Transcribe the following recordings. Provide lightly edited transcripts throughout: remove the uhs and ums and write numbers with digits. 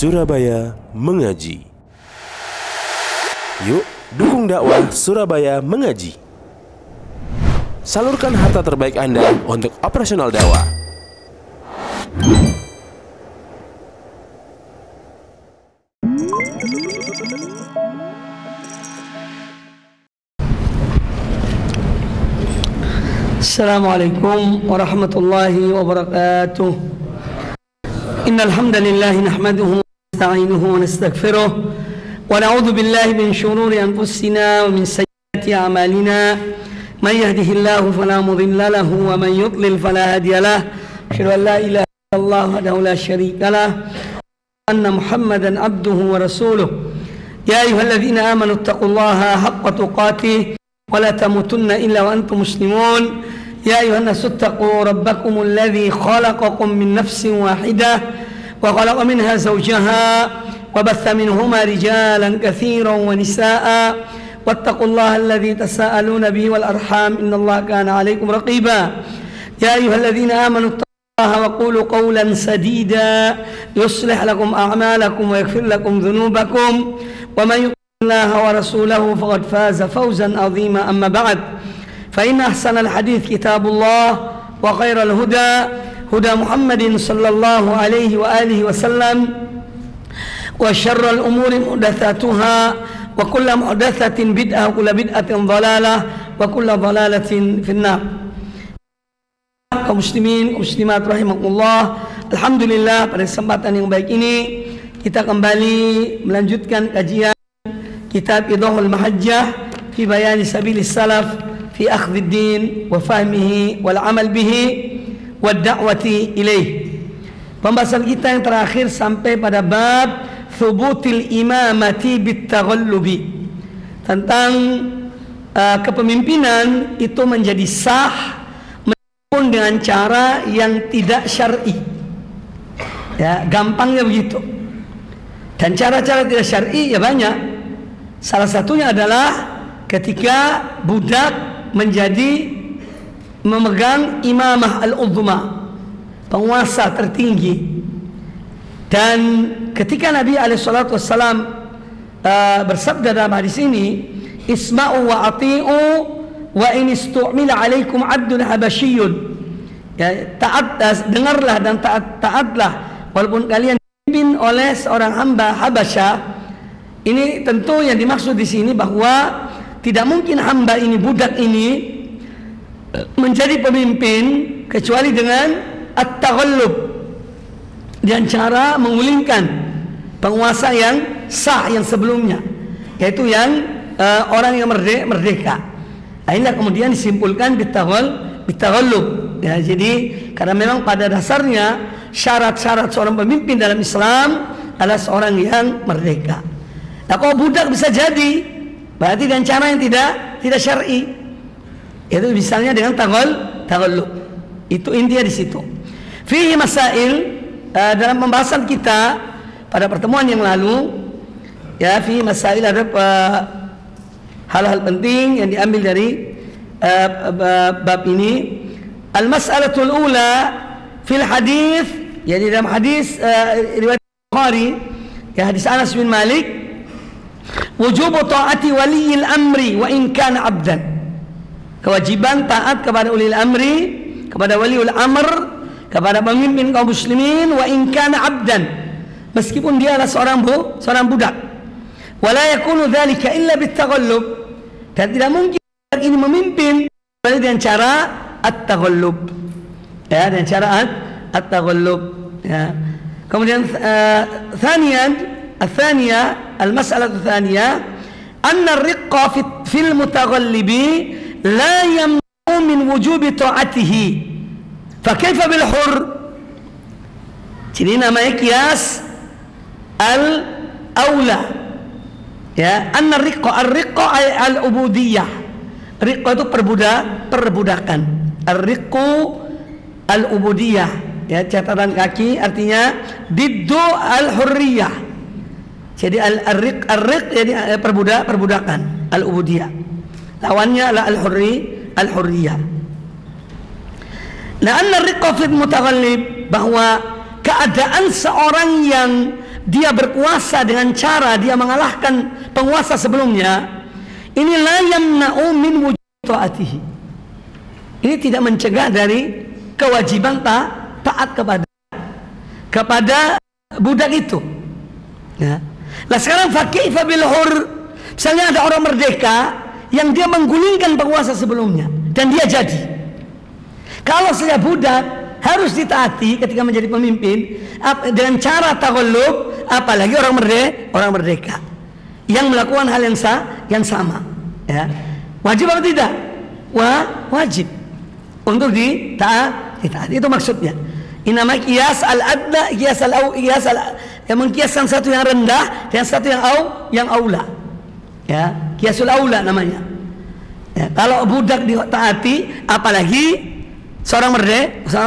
Surabaya Mengaji. Yuk, dukung dakwah Surabaya Mengaji. Salurkan harta terbaik Anda untuk operasional dakwah. Assalamualaikum warahmatullahi wabarakatuh. Innal hamdalillah nahmaduhu wa nasta'inuhu wa nastaghfiruh wa na'udzu billahi min shururi anfusina wa min sayyiati a'malina. Man yahdihillahu fala mudilla lahu wa man yudlil fala hadiya lahu. Asyhadu an la ilaha illallah wahdahu la syarika lahu wa anna Muhammadan abduhu wa rasuluh. Ya ayyuhalladzina amanu taqullaha haqqa tuqatih wa la tamutunna illa wa antum muslimun. يا أيها الناس اتقوا ربكم الذي خلقكم من نفس واحدة وخلق منها زوجها وبث منهما رجالا كثيرا ونساء واتقوا الله الذي تساءلون به والأرحام إن الله كان عليكم رقيبا يا أيها الذين آمنوا اتقوا الله وقولوا قولا سديدا يصلح لكم أعمالكم ويغفر لكم ذنوبكم ومن يطع الله ورسوله فقد فاز فوزا عظيما أما بعد فإن أحسن الحديث كتاب الله وخير الهدى هدى محمد صلى الله عليه وآله وسلم وشر الأمور محدثاتها وكل محدثة بدعة وكل بدعة ضلالة وكل ضلالة في النار. Kaum muslimin, muslimat rahimakumullah. Alhamdulillah, pada kesempatan yang baik ini kita kembali melanjutkan kajian kitab Idahul Mahajjah fi bayani sabilis salaf fi akhdhid din wa fahmihi wal amal bihi wa da'wati ilaih. Pembahasan kita yang terakhir sampai pada bab thubutil imamati bitaghallubi, tentang kepemimpinan itu menjadi sah meskipun dengan cara yang tidak syar'i. Ya, gampangnya begitu. Dan cara-cara tidak syar'i ya banyak. Salah satunya adalah ketika budak menjadi memegang imamah al-uzma, penguasa tertinggi. Dan ketika Nabi SAW bersabda dalam hadis ini, isma'u wa ati'u wa in istu'mila alaikum abdun habasyiyun, ya, dengarlah dan taatlah walaupun kalian dipimpin oleh seorang hamba Habasyah. Ini tentu yang dimaksud di sini bahwa tidak mungkin hamba ini, budak ini menjadi pemimpin kecuali dengan at-taghallub, dengan cara mengulingkan penguasa yang sah yang sebelumnya, yaitu yang orang yang merdeka. Inilah kemudian disimpulkan bitaghallub. Ya, jadi karena memang pada dasarnya syarat-syarat seorang pemimpin dalam Islam adalah seorang yang merdeka. Nah, kalau budak bisa jadi berarti dengan cara yang tidak syar'i, itu misalnya dengan taghallub. Itu intinya di situ. Fihi masail, dalam pembahasan kita pada pertemuan yang lalu, ya, fihi masail, ada hal-hal penting yang diambil dari bab ini. Al-mas'alatul ula fil hadis, jadi dalam hadis riwayat Bukhari, ya, hadis Anas bin Malik, wujubu ta'ati waliyil amri wa in kana abdan. Kewajiban taat kepada ulil amri, kepada waliul amr, kepada pemimpin kaum muslimin, wa in kana abdan, meskipun dia adalah seorang budak. Wala yakunu dzalika illa bitaghallub, dan tidak mungkin ini memimpin kecuali dengan cara at-taghallub. Ya, dengan cara at-taghallub, ya. Kemudian المسألة الثانية أن الرق في المتغلب لا يمنع من وجوب طاعته فكيف بالحر. Jadi namanya kias al-aula, ya. Anna ar-riqqa al-ubudiyah. Riqqa itu perbudakan. Ar-riqqu al-ubudiyah, ya, catatan kaki, artinya diddu al-hurriyah. Jadi ar-riq jadi perbudakan, al-ubudiyah. Lawannya adalah al-hurriyah. Nah, anna riqqa fil mutaghallib, bahwa keadaan seorang yang dia berkuasa dengan cara dia mengalahkan penguasa sebelumnya, ini la yamna'u min wujud ta'atihi. Ini tidak mencegah dari kewajiban taat kepada budak itu. Ya. Nah sekarang fakaifa bil hur, misalnya ada orang merdeka yang dia menggulingkan penguasa sebelumnya dan dia jadi. Kalau saya budak harus ditaati ketika menjadi pemimpin dengan cara taghallub, apalagi orang merdeka yang melakukan hal yang sama. Ya. Wajib atau tidak? Wajib untuk ditaati. Itu maksudnya. Ini nama qiyas al-adna, yang mengkiaskan satu yang rendah dan satu yang aula. Ya, qiyasul aula namanya. Ya, kalau budak ditaati, apalagi seorang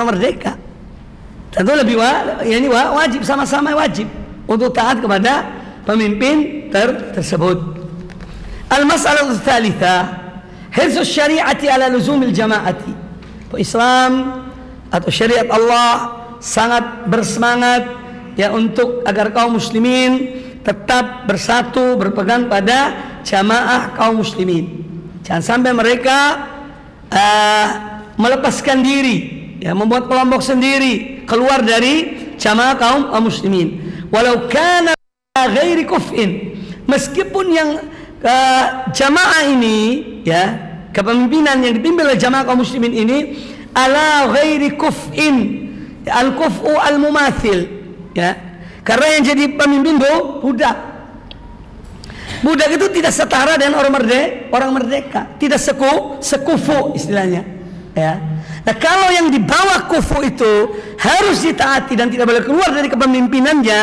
merdeka. Tentu lebih wajib, sama-sama wajib untuk taat kepada pemimpin tersebut. Al-mas'alah ats-tsalitsah, hirsus syari'ati ala luzumil jama'ati. Islam atau syariat Allah sangat bersemangat ya untuk agar kaum muslimin tetap bersatu, berpegang pada jamaah kaum muslimin. Jangan sampai mereka melepaskan diri, ya, membuat kelompok sendiri keluar dari jamaah kaum muslimin. Walau kana ghairi kuf'in, meskipun yang jamaah ini, ya, kepemimpinan yang dipimpin oleh jamaah kaum muslimin ini ala ghairi kuf'in, al-kuf'u al-mumathil, ya, karena yang jadi pemimpin budak. Budak itu tidak setara dengan orang merdeka, tidak sekufu istilahnya, ya. Nah kalau yang di bawah kufu itu harus ditaati dan tidak boleh keluar dari kepemimpinannya,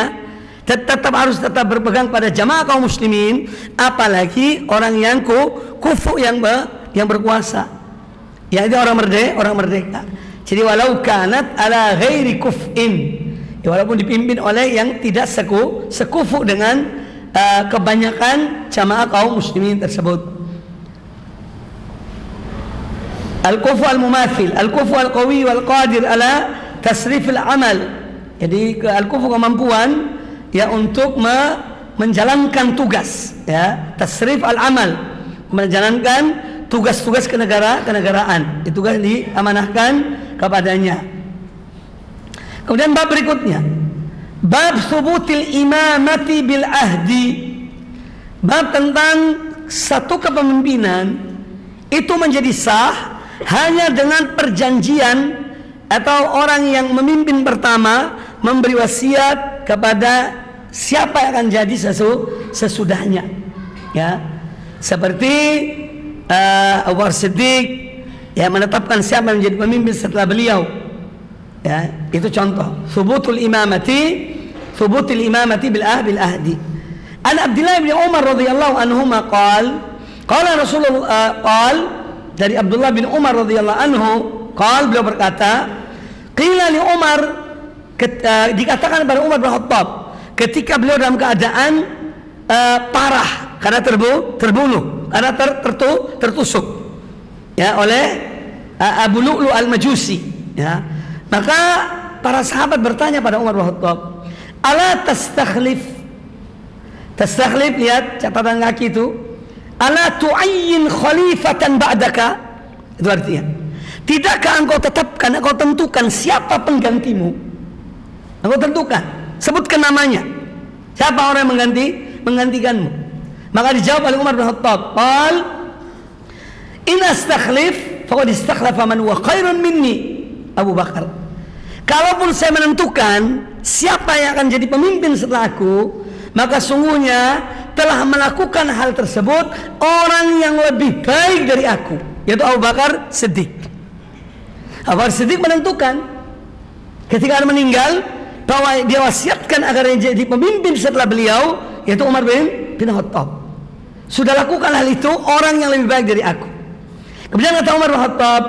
tetap harus berpegang pada jamaah kaum muslimin, apalagi orang yang kufu yang berkuasa, yaitu orang merdeka. Jadi walau kanat ala ghairi kuf'in, ya, walaupun dipimpin oleh yang tidak sekufu dengan kebanyakan jamaah kaum muslimin tersebut. Al-kufu al-mumathil, al-kufu al-qawi wal-qadir ala tasrif al-amal. Jadi al-kufu kemampuan ya untuk menjalankan tugas, ya, tasrif al-amal, menjalankan tugas-tugas kenegaraan. Itu tugas diamanahkan kepadanya. Kemudian bab berikutnya, bab thubutil imamati bil ahdi. Bab tentang satu kepemimpinan itu menjadi sah hanya dengan perjanjian atau orang yang memimpin pertama memberi wasiat kepada siapa yang akan jadi sesudahnya, ya, seperti Abu Bakar Siddiq, ya, menetapkan siapa yang menjadi pemimpin setelah beliau, ya, itu contoh thubutul imamati bil ahdi. An Abdullah bin Umar radhiyallahu anhuma qala Rasulullah dari Abdullah bin Umar radhiyallahu anhu beliau berkata, qila li Umar, dikatakan kepada Umar bin Khattab ketika beliau dalam keadaan parah karena terbunuh, karena tertusuk, ya, oleh Abu Lu'lu' al-Majusi, ya. Maka para sahabat bertanya pada Umar bin Khattab, ala tastakhlif, lihat catatan kaki itu, ala tu'ayyin khalifatan ba'daka, itu artinya, tidakkah engkau tetapkan, engkau tentukan siapa penggantimu? Engkau tentukan, sebutkan namanya, siapa orang yang menggantikanmu. Maka dijawab oleh Umar bin Khattab, qal in astakhlif faqad istakhlafa man huwa khairun minni, Abu Bakar. Kalaupun saya menentukan siapa yang akan jadi pemimpin setelah aku, maka sungguhnya telah melakukan hal tersebut orang yang lebih baik dari aku, yaitu Abu Bakar Siddiq. Abu Bakar Siddiq menentukan ketika dia meninggal bahwa dia wasiatkan agar dia jadi pemimpin setelah beliau, yaitu Umar bin Khattab. Sudah lakukan hal itu orang yang lebih baik dari aku. Kemudian kata Umar bin Khattab,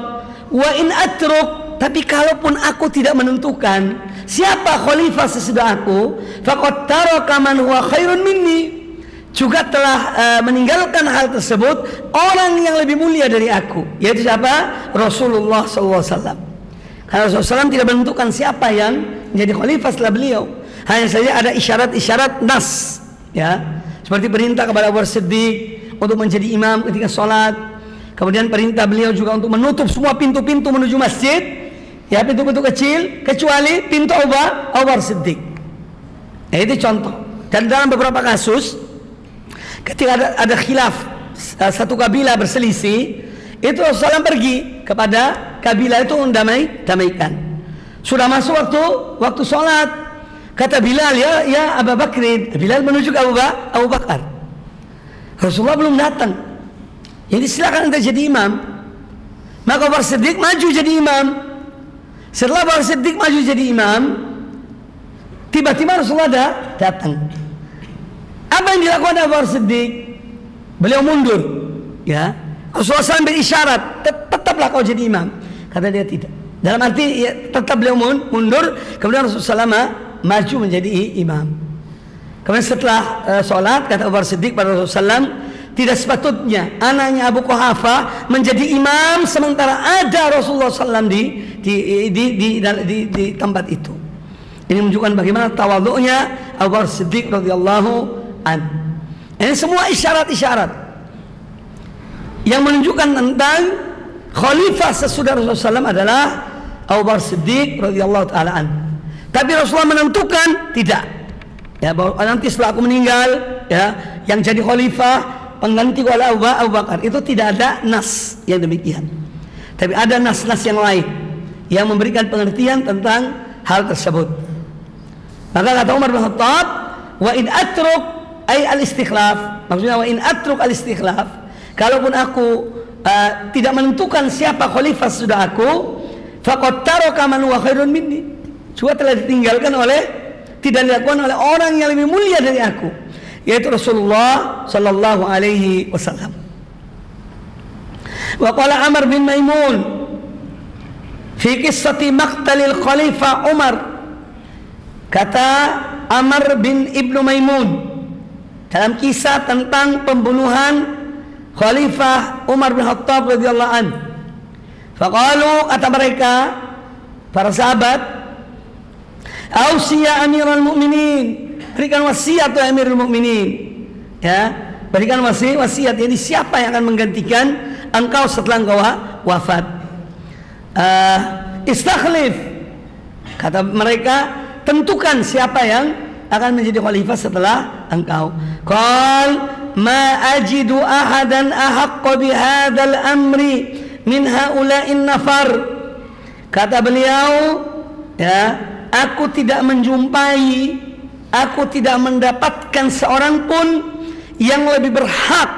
wa in atruk, tapi kalaupun aku tidak menentukan siapa khalifah sesudah aku, faqad taraka man huwa khairun minni, juga telah meninggalkan hal tersebut orang yang lebih mulia dari aku, yaitu siapa? Rasulullah SAW. Karena Rasulullah SAW tidak menentukan siapa yang menjadi khalifah setelah beliau. Hanya saja ada isyarat-isyarat nas, ya, seperti perintah kepada Abu Bakar Siddiq untuk menjadi imam ketika sholat. Kemudian perintah beliau juga untuk menutup semua pintu-pintu menuju masjid, ya, pintu-pintu kecil kecuali pintu Abu Bakar Siddiq. Ya, itu contoh. Dan dalam beberapa kasus ketika ada khilaf, satu kabilah berselisih, itu Rasulullah pergi kepada kabilah itu damaikan. Sudah masuk waktu sholat, kata Bilal, ya Abu Bakrin. Bilal menuju ke Abu Bakar. Rasulullah belum datang. Jadi silakan anda jadi imam. Maka Abu Bakar Siddiq maju jadi imam. Setelah Abu Bakar Siddiq maju jadi imam, tiba-tiba Rasulullah datang. Apa yang dilakukan Abu Bakar Siddiq? Beliau mundur, ya. Rasulullah SAW berisyarat, tetaplah kau jadi imam. Kata dia tidak. Dalam arti ya, tetap beliau mundur. Kemudian Rasulullah SAW maju menjadi imam. Kemudian setelah sholat, kata Abu Bakar Siddiq pada Rasulullah SAW, tidak sepatutnya anaknya Abu Quhafah menjadi imam sementara ada Rasulullah SAW di tempat itu. Ini menunjukkan bagaimana tawadhu'nya Abu Bakar Siddiq radhiyallahu anhu. Ini semua isyarat-isyarat yang menunjukkan tentang khalifah sesudah Rasulullah SAW adalah Abu Bakar Siddiq radhiyallahu taala anhu. Tapi Rasulullah menentukan tidak. Ya, bahwa nanti setelah aku meninggal, ya, yang jadi khalifah pengganti oleh Abu Bakar, itu tidak ada nas yang demikian. Tapi ada nas-nas yang lain yang memberikan pengertian tentang hal tersebut. Maka kata Umar bin Khattab, wa in atruk ay al-istikhlaf, maksudnya wa in atruk al-istikhlaf, kalaupun aku tidak menentukan siapa khalifah sudah aku, faqad taraka man huwa khairun minni, juga telah ditinggalkan tidak dilakukan oleh orang yang lebih mulia dari aku, yaitu Rasulullah sallallahu alaihi wasallam. Wa qala Amr bin Maimun fi qissati maqtalil khalifah Umar, kata Amr bin Ibnu Maimun dalam kisah tentang pembunuhan Khalifah Umar bin Khattab radhiyallahu anhu. Faqalu, kata mereka para sahabat, ausiya amirul mu'minin, berikan wasiat ya Amirul Mukminin, ya, berikan wasiat. Ini siapa yang akan menggantikan engkau setelah engkau wafat? Istakhlif, kata mereka, tentukan siapa yang akan menjadi khalifah setelah engkau. Qal ma ajidu ahadan ahaqqa bihadzal amri min haula'in nafar, kata beliau, ya, aku tidak menjumpai, aku tidak mendapatkan seorang pun yang lebih berhak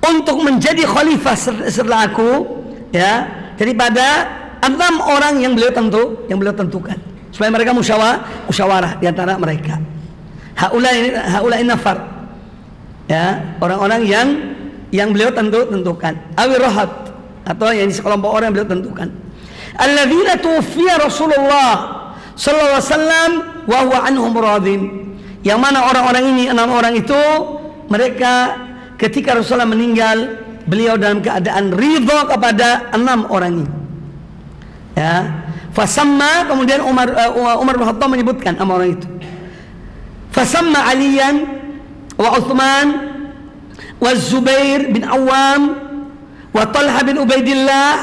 untuk menjadi khalifah setelah aku, ya, daripada 6 orang yang beliau tentukan, supaya mereka musyawarah di antara mereka. Haulai nafar, ya, orang-orang yang beliau tentukan. Awir rohat, atau yang sekelompok orang yang beliau tentukan. Alladzina tuwfiya Rasulullah sallallahu alaihi wasallam wa huwa anhum radin, yang mana orang-orang ini, 6 orang itu, mereka ketika Rasulullah meninggal, beliau dalam keadaan ridha kepada 6 orang ini, ya. Fasamma, kemudian Umar bin Khattab menyebutkan 6 orang itu. Fasamma Aliyan wa Uthman wa Zubair bin Awam wa Talha bin Ubaidillah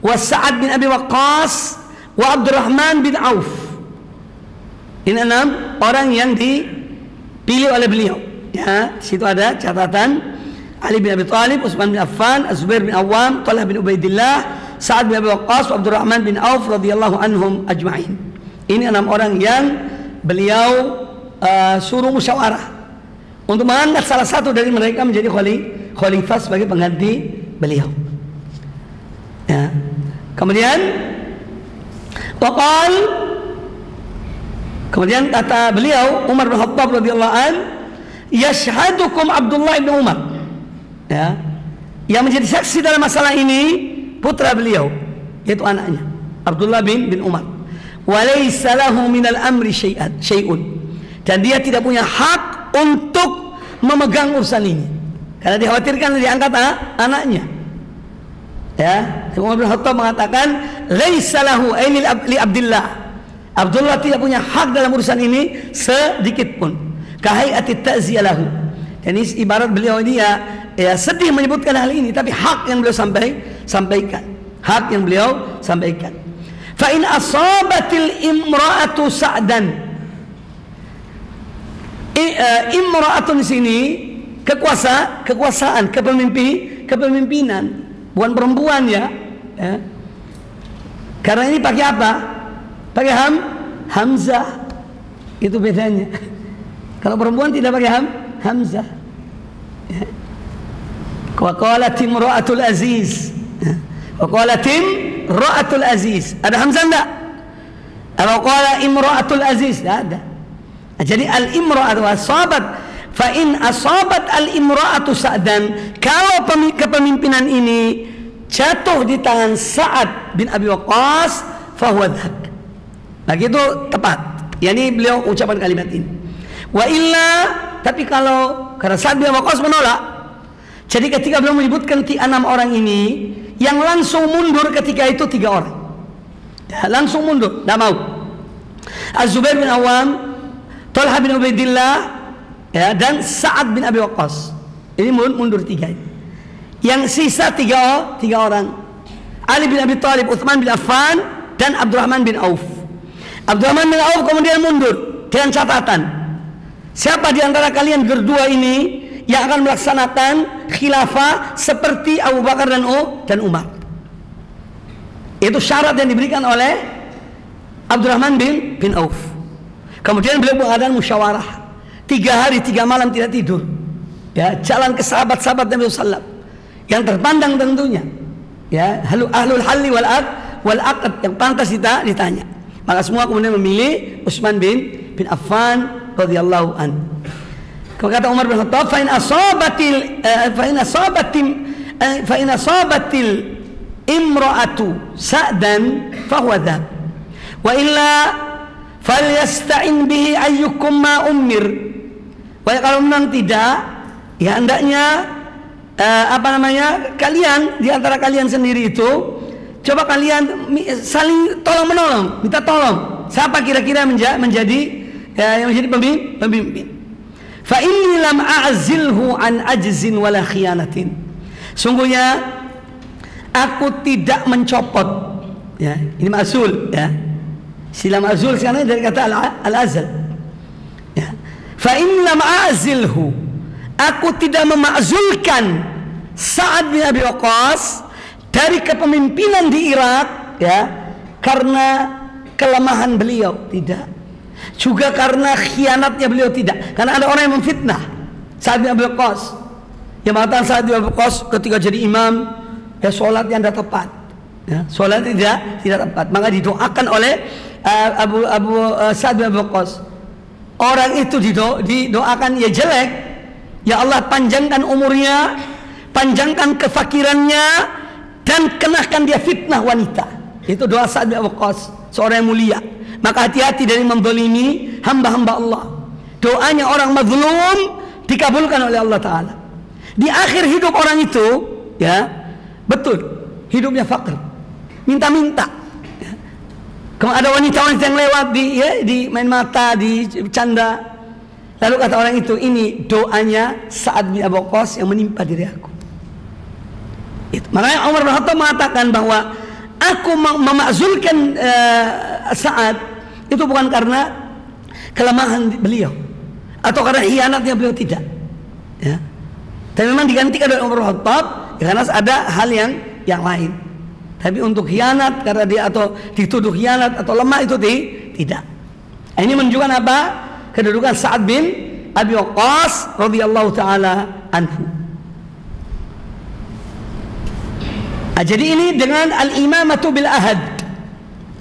wa Sa'ad bin Abi Waqqas wa Abdurrahman bin Auf. Ini 6 orang yang dipilih oleh beliau, ya. Di situ ada catatan Ali bin Abi Thalib, Utsman bin Affan, Az-Zubair bin Awam, Talha bin Ubaidillah, Sa'ad bin Abi Waqqas, Abdurrahman bin Auf radhiyallahu anhum ajma'in. Ini 6 orang yang beliau suruh musyawarah untuk mengangkat salah satu dari mereka menjadi khalifah sebagai pengganti beliau, ya. Kemudian kemudian kata beliau, Umar bin Khattab radhiyallahu an, yashhadukum Abdullah bin Umar, ya, yang menjadi saksi dalam masalah ini putra beliau, yaitu anaknya Abdullah bin Umar. Walaysa lahu minal amri syai'un, dan dia tidak punya hak untuk memegang urusan ini karena dikhawatirkan diangkat anaknya, ya. Umar bin Khattab mengatakan, laisa lahu li Abdullah. Abdullah tidak punya hak dalam urusan ini sedikit pun. Kahayati ta'ziyah lahu. Dan ini ibarat beliau ini ya sedih menyebutkan hal ini, tapi hak yang beliau sampaikan. Hak yang beliau sampaikan. Fa in asabatil imra'atu sa'dan. Imra'atun di sini kekuasaan, kepemimpinan, bukan perempuan ya. Karena ini pakai apa? Pakai hamzah. Itu bedanya. Kalau perempuan tidak pakai hamzah. Wa qalat imra'atul aziz. Wa qalat imra'atul aziz. Ada hamzah enggak? Atau qala imra'atul aziz? Tidak ada. Jadi al-imra'atu asabat, fa in asabat al-imra'atu sa'dan, kalau kepemimpinan ini jatuh di tangan Sa'ad bin Abi Waqqas, fa huwa dhak. Begitu tepat. Yani beliau ucapan kalimat ini. Wa illa, tapi kalau karena Sa'ad bin Abi Waqqas menolak. Jadi ketika beliau menyebutkan 6 orang ini, yang langsung mundur ketika itu 3 orang. Ya, langsung mundur, tidak mau. Az-Zubair bin Awam, Talha bin Ubaidillah, ya, dan Sa'ad bin Abi Waqqas. Ini mundur 3 ini. Yang sisa 3 orang. Ali bin Abi Thalib, Utsman bin Affan, dan Abdurrahman bin Auf. Abdurrahman bin Auf kemudian mundur dengan catatan, siapa di antara kalian berdua ini yang akan melaksanakan khilafah seperti Abu Bakar dan Umar. Itu syarat yang diberikan oleh Abdurrahman bin Auf. Kemudian beliau mengadakan musyawarah 3 hari 3 malam tidak tidur, ya, jalan ke sahabat-sahabat Nabi SAW yang terpandang tentunya, ya, ahlul halli wal aqd yang pantas ditanya. Maka semua kemudian memilih Utsman bin Affan radhiyallahu an. Kata Umar bin Khattab, fa in asabatil imra'atu sa'dan fa huwa dhak. Wa illa falyasta'in bihi ayyukum ma ummir. Kalau memang tidak, ya hendaknya kalian di antara kalian sendiri itu coba kalian saling tolong menolong, minta tolong. Siapa kira-kira menjadi yang menjadi pemimpin? Fa inni lam a'zilhu an ajzin wala khiyanatin. Sungguhnya aku tidak mencopot, ya, ini ma'zul, ya. Sila ma'zul sekarang dari kata al-azal. Ya. Fa in lam a'zilhu, aku tidak memakzulkan Sa'ad bin Abi Waqqas dari kepemimpinan di Irak, ya, karena kelemahan beliau, tidak. Juga karena khianatnya beliau, tidak. Karena ada orang yang memfitnah Sa'ad bin Abi Waqqas, yang mengatakan Sa'ad bin Abi Waqqas ketika jadi imam, ya, sholatnya tidak tepat, ya, sholatnya tidak tepat. Maka didoakan oleh Sa'ad bin Abi Waqqas, orang itu didoakan, ya jelek, ya Allah panjangkan umurnya, panjangkan kefakirannya, dan kenakan dia fitnah wanita. Itu doa Sa'ad bin Abi Waqqas, seorang yang mulia. Maka hati-hati dari menzalimi hamba-hamba Allah. Doanya orang mazlum dikabulkan oleh Allah Ta'ala. Di akhir hidup orang itu, ya, betul, hidupnya fakir, minta-minta. Kalau ada wanita-wanita yang lewat di main mata, di canda, lalu kata orang itu, ini doanya Sa'ad bin Abi Waqqas yang menimpa diri aku. Makanya Umar bin Khattab mengatakan bahwa aku memakzulkan Sa'ad itu bukan karena kelemahan beliau atau karena hianatnya beliau, tidak, ya. Tapi memang digantikan oleh Umar bin Khattab, ya, karena ada hal yang lain. Tapi untuk khianat karena dia atau dituduh khianat atau lemah itu tidak. Ini menunjukkan apa? Kedudukan Sa'ad bin Abi Waqqas radhiyallahu taala anhu. Jadi ini dengan al-imamatu bil ahad,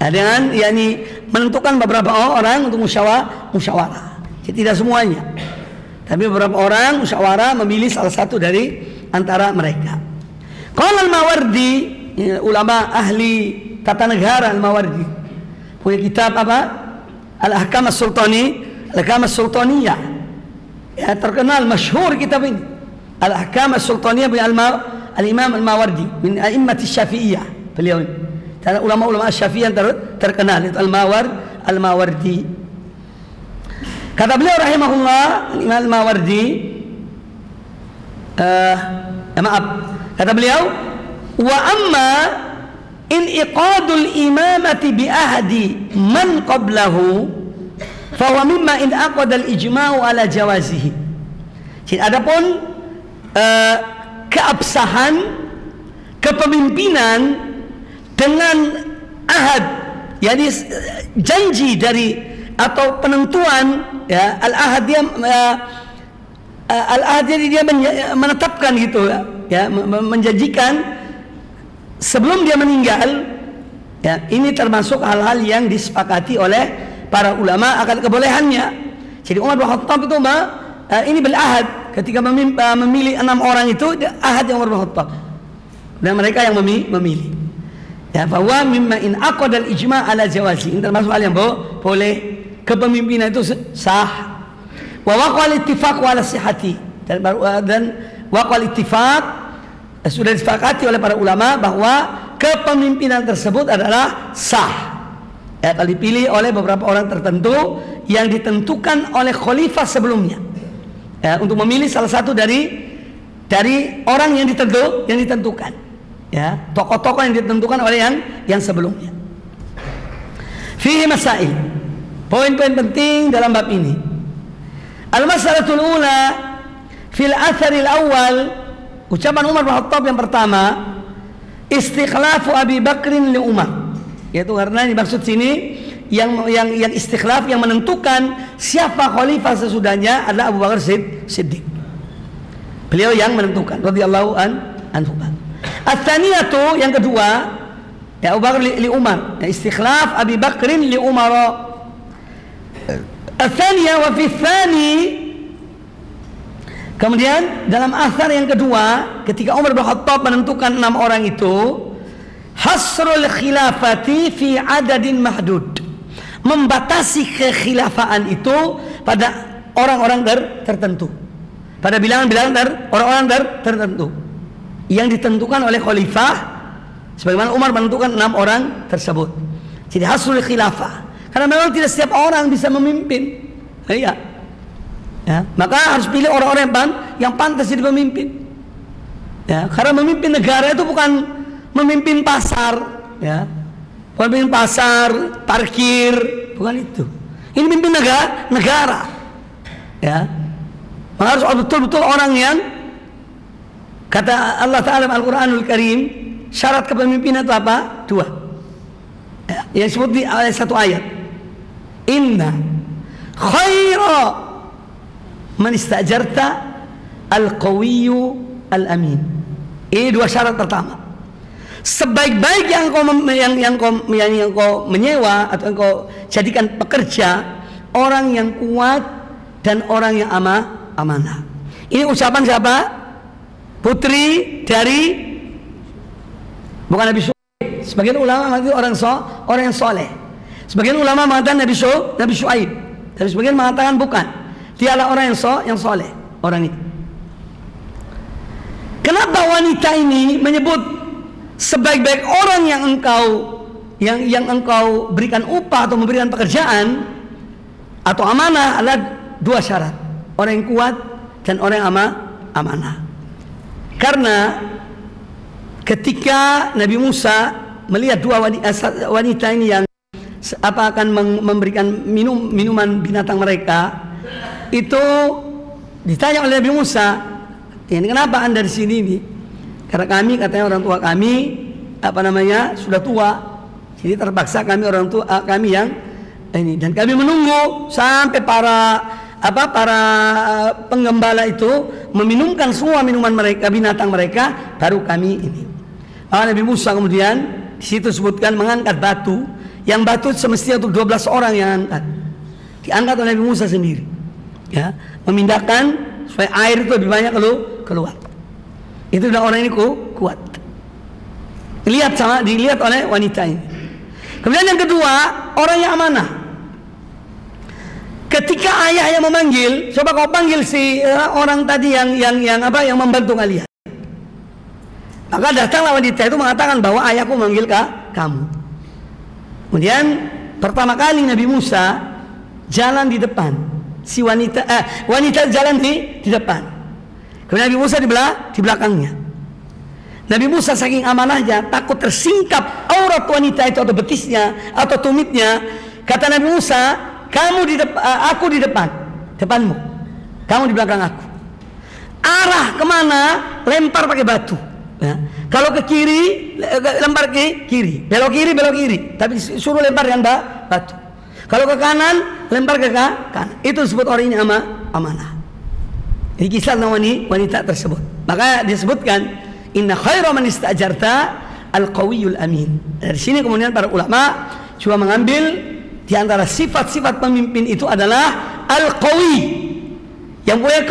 dengan yakni menentukan beberapa orang untuk musyawarah. Jadi tidak semuanya, tapi beberapa orang musyawarah memilih salah satu dari antara mereka. Qala al-Mawardi, ulama ahli tata negara, al-Mawardi punya kitab apa? Al-Ahkam as-Sultaniyah. Ya, terkenal, masyhur kitab ini. Al-Ahkam as-Sultaniyah punya al-Imam al-Mawardi min a'immati Syafi'iyah. beliau ini. Dan ulama-ulama Syafi'i yang terkenal itu Al-Mawardi. Kata beliau rahimahullah, Imam Al-Mawardi, kata beliau, wa amma in iqadul imamati bi ahdi man qablahu fa huwa mimma in aqada al-ijma'u ala jawazihi. Jadi adapun keabsahan kepemimpinan dengan ahad, yakni janji dari atau penentuan, ya, al-ahad dia al-ahad dia menetapkan gitu, ya, menjanjikan sebelum dia meninggal, ya, ini termasuk hal-hal yang disepakati oleh para ulama akan kebolehannya. Jadi Umar bin Khattab itu ini bil-ahad ketika memilih 6 orang itu, ahad yang Umar bin Khattab dan mereka yang memilih. Ya, bahwa mimma in aqada al-ijma' ala jawazi, ini termasuk hal yang boleh, kepemimpinan itu sah. Wa waqal ittifaq ala sihhati, dan waqal ittifaq sudah disepakati oleh para ulama bahwa kepemimpinan tersebut adalah sah. Ya, kalau dipilih oleh beberapa orang tertentu yang ditentukan oleh khalifah sebelumnya. Ya, untuk memilih salah satu dari orang yang ditentukan. Ya, tokoh-tokoh yang ditentukan oleh yang sebelumnya. Fihi masail, poin-poin penting dalam bab ini. Al-mas'alatul ula fil atharil awal, ucapan Umar bin Khattab yang pertama, istikhlafu Abi Bakrin li Umar, yaitu karena dimaksud sini yang istikhlaf, yang menentukan siapa khalifah sesudahnya adalah Abu Bakar Siddiq. Beliau yang menentukan radhiyallahu anhu. Ats-tsaniyatu, yang kedua, ya, Abu Bakar li Umar, ya, istikhlaf Abi Bakrin li Umar. Ats-tsaniyah wa fi tsani, kemudian dalam athar yang kedua, ketika Umar bin Khattab menentukan 6 orang itu, hasrul khilafati fi adadin mahdud, membatasi kekhilafaan itu pada orang-orang tertentu, pada bilangan-bilangan orang-orang tertentu yang ditentukan oleh khalifah, sebagaimana Umar menentukan 6 orang tersebut. Jadi hasrul khilafah, karena memang tidak setiap orang bisa memimpin, ya, maka harus pilih orang-orang yang pantas jadi pemimpin, ya, karena memimpin negara itu bukan memimpin pasar, ya, bukan memimpin pasar, parkir, bukan itu. Ini memimpin negara, ya. Maka harus betul-betul orang yang, kata Allah Ta'ala Al-Quranul Karim, syarat kepemimpinan itu apa? 2, ya, yang disebut di satu ayat, inna khaira man istajarta al-qawiyyu al-amin. Ini 2 syarat pertama. Sebaik-baik yang kau menyewa atau yang kau jadikan pekerja, orang yang kuat dan orang yang amanah. Ini ucapan siapa? Putri dari, bukan Nabi Syuaib. Sebagian ulama mengatakan orang yang soleh. Sebagian ulama mengatakan Nabi Syuaib. Dan sebagian mengatakan bukan. Dialah orang yang soleh, orang itu. Kenapa wanita ini menyebut sebaik-baik orang yang engkau berikan upah atau memberikan pekerjaan atau amanah adalah 2 syarat, orang yang kuat dan orang yang amanah. Karena ketika Nabi Musa melihat 2 wanita ini yang akan memberikan minuman binatang mereka, itu ditanya oleh Nabi Musa, ini kenapa anda di sini ini? Karena kami, katanya, orang tua kami sudah tua, jadi terpaksa kami, orang tua kami yang ini, dan kami menunggu sampai para penggembala itu meminumkan semua minuman mereka, binatang mereka, baru kami ini. Maka Nabi Musa kemudian di situ sebutkan mengangkat batu, yang batu semestinya untuk 12 orang yang angkat, diangkat oleh Nabi Musa sendiri, ya, memindahkan supaya air itu lebih banyak keluar. Itu sudah orang ini kuat. Dilihat oleh wanita ini. Kemudian yang kedua, orang yang amanah. Ketika ayahnya memanggil, coba kau panggil si orang tadi yang membantu kalian. Maka datanglah wanita itu mengatakan bahwa ayahku memanggil kamu. Kemudian pertama kali Nabi Musa jalan di depan, si wanita jalan di depan. Kemudian Nabi Musa di belakangnya. Nabi Musa saking amanahnya, takut tersingkap aurat wanita itu atau betisnya atau tumitnya. Kata Nabi Musa, aku di depanmu, kamu di belakang aku. Arah kemana? Lempar pakai batu. Ya. Kalau ke kiri, lempar ke kiri. Belok kiri. Tapi suruh lempar dengan batu. Kalau ke kanan, lempar ke kanan. Itu disebut orang ini amanah. Ini kisah tentang wanita tersebut. Maka disebutkan, inna khaira man ista'jarta al-qawiyul amin. Dari sini kemudian para ulama cuma mengambil di antara sifat-sifat pemimpin itu adalah al-qawi, yang punya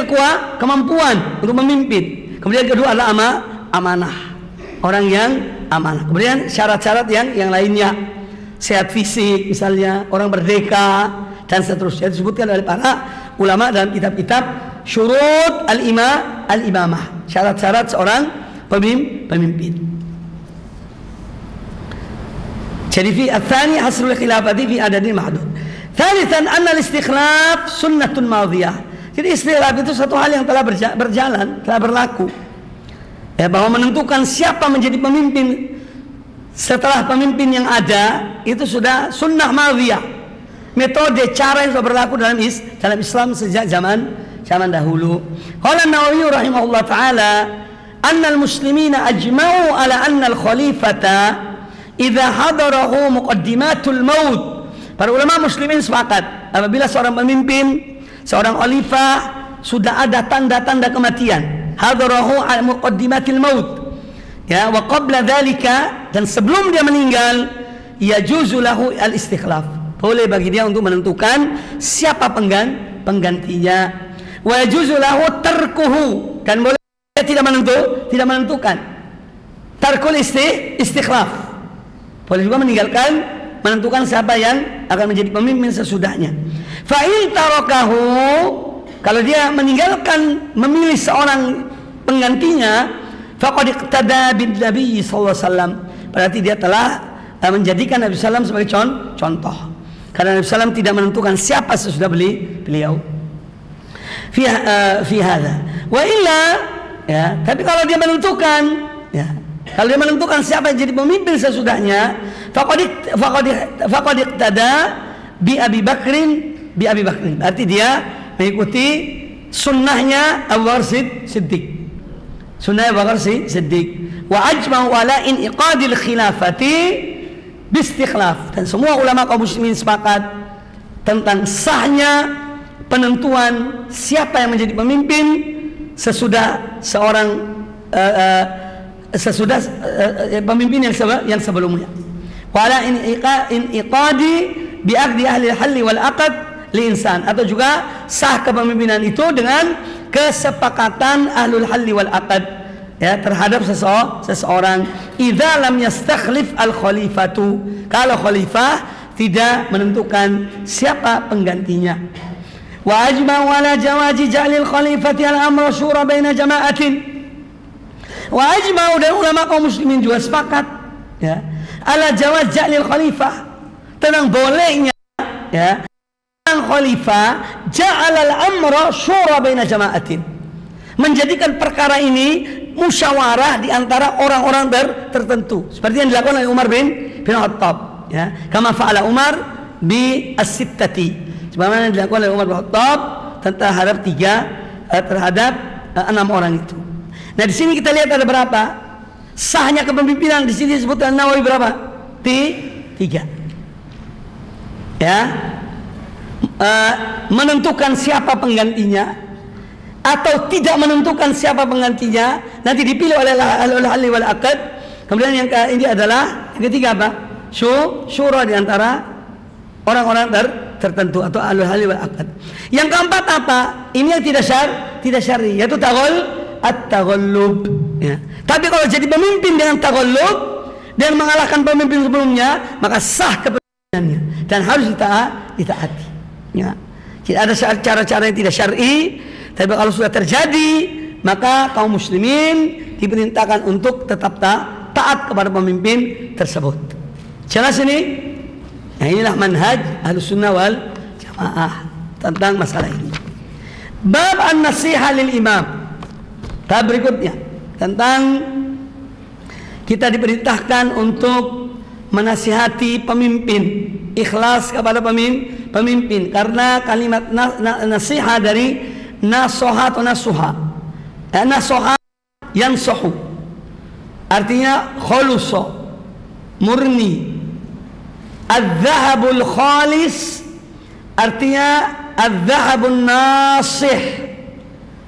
kemampuan untuk memimpin. Kemudian kedua adalah amanah, orang yang amanah. Kemudian syarat-syarat yang lainnya, sehat fisik misalnya, orang merdeka dan seterusnya, disebutkan oleh para ulama dalam kitab-kitab syurut al-imamah, syarat-syarat seorang pemimpin. Jadi fi ats-tsani hasrul khilafati fi adadin mahdud. Tsalitsan anna al-istikhlaf sunnatun madhiyah. Jadi istikhlaf itu satu hal yang telah berjalan, telah berlaku. Ya, bahwa menentukan siapa menjadi pemimpin setelah pemimpin yang ada itu sudah sunnah madhiyah. Metode cara yang sudah berlaku dalam Islam sejak zaman dahulu. Qala An-Nawawi rahimahullah taala, anna al-muslimina ajma'u ala anna al-khalifata idza hadarahu muqaddimatul maut. Para ulama muslimin sepakat apabila seorang pemimpin, seorang khalifah sudah ada tanda-tanda kematian, hadarahu muqaddimatil maut, ya, wa qabla dzalika, dan sebelum dia meninggal, yajuzu lahu al-istikhlaf, boleh bagi dia untuk menentukan siapa penggantinya, wa yajuzu lahu tarkuhu, dan boleh dia tidak menentukan tarkul istikhlaf, boleh juga menentukan siapa yang akan menjadi pemimpin sesudahnya. Fa in tarakahu, kalau dia meninggalkan memilih seorang penggantinya, faqad iqtada bin Nabi sallallahu alaihi wasallam, berarti dia telah menjadikan Nabi sallallahu sebagai contoh. Karena Nabi sallallahu tidak menentukan siapa sesudah beliau. Fi hadza. Wa illa, ya, tapi kalau dia menentukan, ya, kalau dia menentukan siapa yang jadi pemimpin sesudahnya, faqad iqtada bi Abi Bakrin, berarti dia mengikuti sunnahnya Abu Bakar Siddiq. Sunnah Abu Bakar Siddiq. Wa ajma'u ala inqadil khilafati bistikhlaf, dan semua ulama kaum muslimin sepakat tentang sahnya penentuan siapa yang menjadi pemimpin sesudah seorang pemimpin yang sebelumnya. Wala inqadi bi aqdi ahli al-hal wal aqd li insan, atau juga sah kepemimpinan itu dengan kesepakatan ahlul hal wal aqd, ya, terhadap seseorang. Idza lam yastakhlif al-khalifatu, kalau khalifah tidak menentukan siapa penggantinya. Wa ajma'u ala jawazi ja'lil khalifati al-amra syura baina jama'atin. Wa ajma'u, dan ulama kaum muslimin juga sepakat, ya, ala jawaz ja'lil khalifah, tentang bolehnya, ya, khalifah ja'alal amra syura baina jama'atin, menjadikan perkara ini musyawarah di antara orang-orang tertentu, seperti yang dilakukan oleh Umar bin Khattab, ya, kama fa'ala Umar bi as-sittati, sebagaimana yang dilakukan oleh Umar bin Khattab terhadap 6 orang itu. Nah, di sini kita lihat ada berapa sahnya kepemimpinan. Di sini disebutkan Nawawi berapa? 3. Ya, menentukan siapa penggantinya atau tidak menentukan siapa penggantinya, nanti dipilih oleh ahlul hal wal aqd. Kemudian yang ini adalah yang ketiga apa? Syura di antara orang-orang tertentu atau ahlul hal wal aqd. Yang keempat apa? Ini yang tidak syar'i, yaitu at-taghallub, ya. Tapi kalau jadi pemimpin dengan taghallub dan mengalahkan pemimpin sebelumnya, maka sah kepemimpinannya dan harus ditaati. Ya. Tidak ada cara-cara yang tidak syar'i, tapi kalau sudah terjadi, maka kaum muslimin diperintahkan untuk tetap taat kepada pemimpin tersebut. Jelas ini? Nah, inilah manhaj Ahlussunnah wal Jamaah tentang masalah ini. Bab an-nasihah lil imam. Tahap berikutnya tentang kita diperintahkan untuk menasihati pemimpin, ikhlas kepada pemimpin, karena kalimat nasihat dari nasoha atau nasuha. Nasoha yang sohu, artinya khuluso, murni. Adz-dzahabul khalis, artinya adz-dzahabun nasih,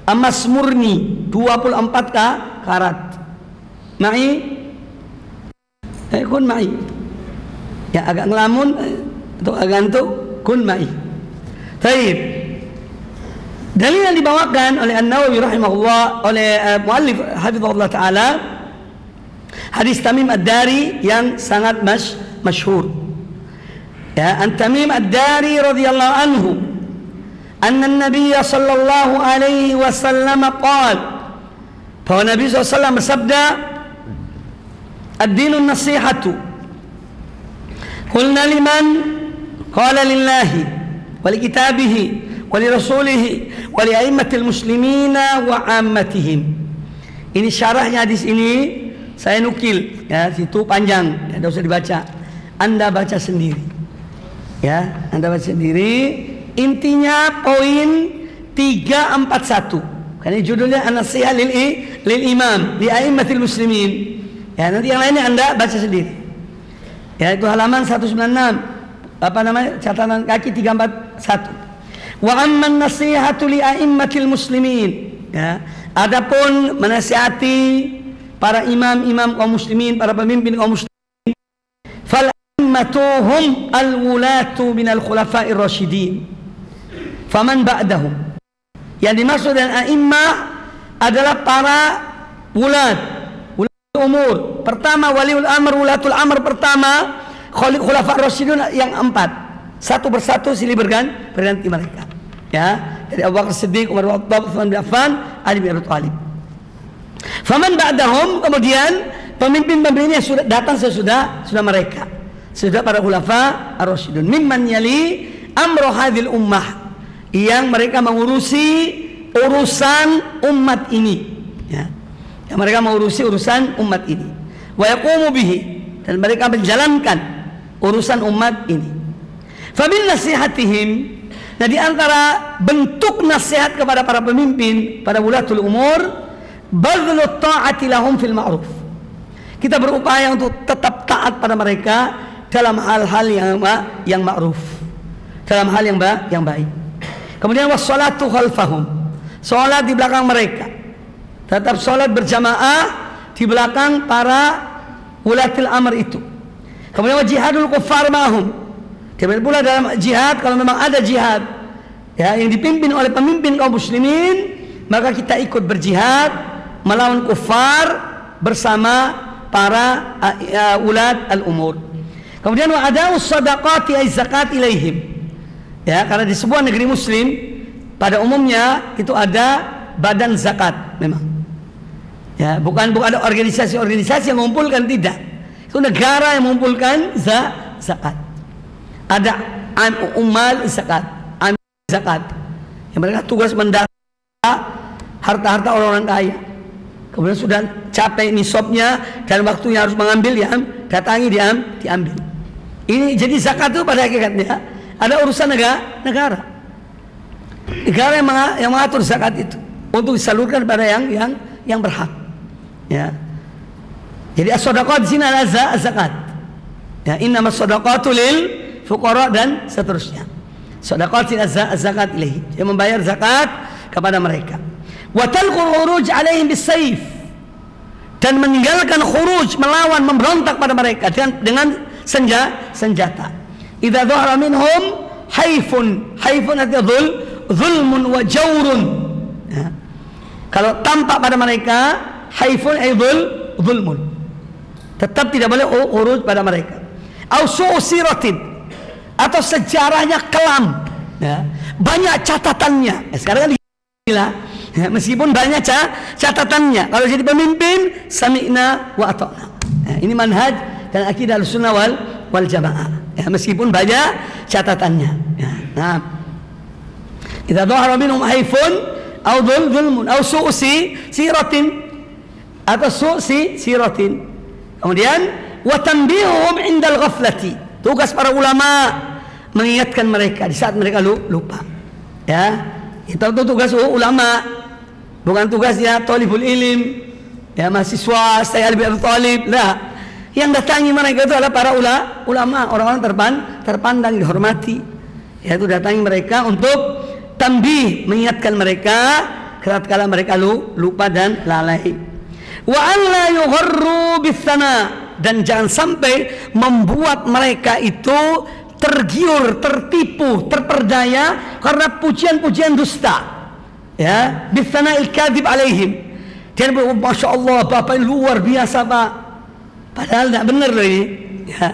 emas murni 24 karat. Ma'i, kun ma'i. Ya agak ngelamun atau agak ngantuk, kun ma'i. Baik. Dalil yang dibawakan oleh An-Nawawi rahimahullah, oleh muallif hafizahullah taala, hadis Tamim Ad-Dari yang sangat masyhur. Ya, An Tamim Ad-Dari radhiyallahu anhu, anna an-nabiy sallallahu alaihi wasallam qala, bahwa Nabi SAW bersabda, ad-dinun nasihatu. Qulna liman? Qala lillahi wa li kitabihi wa li rasulihi wa li a'immatil muslimina wa ammatihim. Ini syarahnya hadis ini saya nukil, ya, situ panjang, tidak usah dibaca. Anda baca sendiri. Ya, Anda baca sendiri. Intinya poin 341. Karena judulnya an-nasihah lil imam, li a'immatil muslimin. Ya, nanti yang lainnya Anda baca sendiri. Ya, itu halaman 196. Apa namanya? Catatan kaki 341. Wa amman nasihatu li a'immatil muslimin. Ya, adapun menasihati para imam-imam kaum muslimin, para pemimpin kaum muslimin, fal a'immatuhum al-wulatu minal khulafa'ir rasyidin faman ba'dahum. Yang dimaksud dengan a'immah adalah para wulat umur. Pertama waliul amr, wulatul amr pertama, khulafa'ir rasyidun yang 4. Satu persatu silih berganti mereka. Ya, dari Abu Bakar Siddiq, Umar bin Khattab, Utsman bin Affan, Ali bin Abi Thalib. Faman ba'dahum, kemudian pemimpin-pemimpin yang sudah datang sesudah mereka, sudah para khulafa ar-rasyidun, mimman yali amru hadhil ummah, yang mereka mengurusi urusan umat ini, ya. Yang mereka mengurusi urusan umat ini, wa yaqumu bihi, dan mereka menjalankan urusan umat ini. Fabil nasihatihim, nah di antara bentuk nasihat kepada para pemimpin, para wulatul umur, badlut ta'ati lahum fil ma'ruf. Kita berupaya untuk tetap taat pada mereka dalam hal-hal yang ma'ruf, dalam hal yang baik. Kemudian wassalatu khalfahum, salat di belakang mereka, tetap salat berjamaah di belakang para wulatul amr itu. Kemudian jihadul kuffar ma'hum, kemudian pula dalam jihad, kalau memang ada jihad, ya, yang dipimpin oleh pemimpin kaum muslimin, maka kita ikut berjihad melawan kufar bersama para ulat al-umur. Kemudian wa ada'us sadaqati ay zakat ilaihim. Ya, karena di sebuah negeri muslim pada umumnya itu ada badan zakat memang. Ya, bukan ada organisasi-organisasi yang mengumpulkan, tidak. Itu negara yang mengumpulkan zakat. Ada umal zakat, zakat. Yang mereka tugas mendata harta-harta orang-orang kaya. Kemudian sudah capai nisabnya dan waktunya harus mengambil, ya, datangi diambil. Ini jadi zakat itu pada hakikatnya ada urusan negara. Negara yang mengatur zakat itu untuk disalurkan pada yang berhak. Ya. Jadi as-shadaqah di sini adalah zakat. Ya, innamas shadaqatu lil fuqara dan seterusnya. Shadaqat zakat ilahi, yang membayar zakat kepada mereka. Wa talqul khuruj alaihim bisayf, dan meninggalkan khuruj, melawan, memberontak pada mereka dengan senjata. Idza dhahara minhum haifun artinya zulmun wa jawrun. Ya. Kalau tampak pada mereka haifun ay zulmun, tetap tidak boleh khuruj pada mereka. Au su'siratin, atau sejarahnya kelam, ya, banyak catatannya. Sekarang kan Ya, meskipun banyak catatannya. Kalau jadi pemimpin, sami'na wa ata'na. Ya, ini manhaj dan akidah Ahlussunnah wal Jamaah. Ya, meskipun banyak catatannya. Ya, nah, idza dhahara minhum haifun aw dhulmun aw su'u siratin atau su'u siratin. Kemudian wa tanbihum 'indal ghaflati. Tugas para ulama mengingatkan mereka di saat mereka lupa. Ya, itu tugas ulama, bukan tugasnya thalibul ilim, ya mahasiswa saya Ali bin Abi Thalib. Nah, yang datangi mereka itu adalah para ulama, orang-orang terpandang dihormati. Yaitu datangi mereka untuk tambih, mengingatkan mereka ketika mereka lupa dan lalai. Wa an la yugharru bitsana, dan jangan sampai membuat mereka itu tergiur, tertipu, terperdaya karena pujian-pujian dusta. Ya, bitsana'il kadzib alaihim. Dia bilang, Masya Allah, Bapak ini luar biasa, Pak. Padahal tidak benar loh ini. Ya.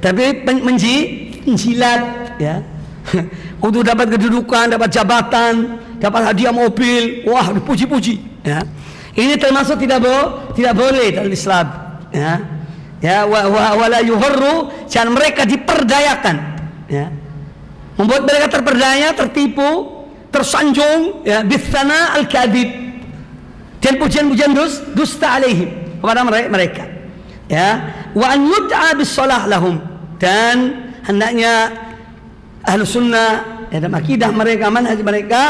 Tapi menjilat, ya. Untuk dapat kedudukan, dapat jabatan, dapat hadiah mobil, wah, dipuji-puji. Ya. Ini termasuk tidak boleh dalam Islam. Ya. Ya, wala yuharru, jangan mereka diperdayakan, ya. Membuat mereka terperdaya, tertipu, tersanjung, ya, bitsana al-kadhib, dan pujian-pujian dusta alaihim, kepada mereka. Ya, wa an yud'a bis-shalah lahum, dan hendaknya Ahlussunnah, ya, dalam akidah mereka, manhaj mereka,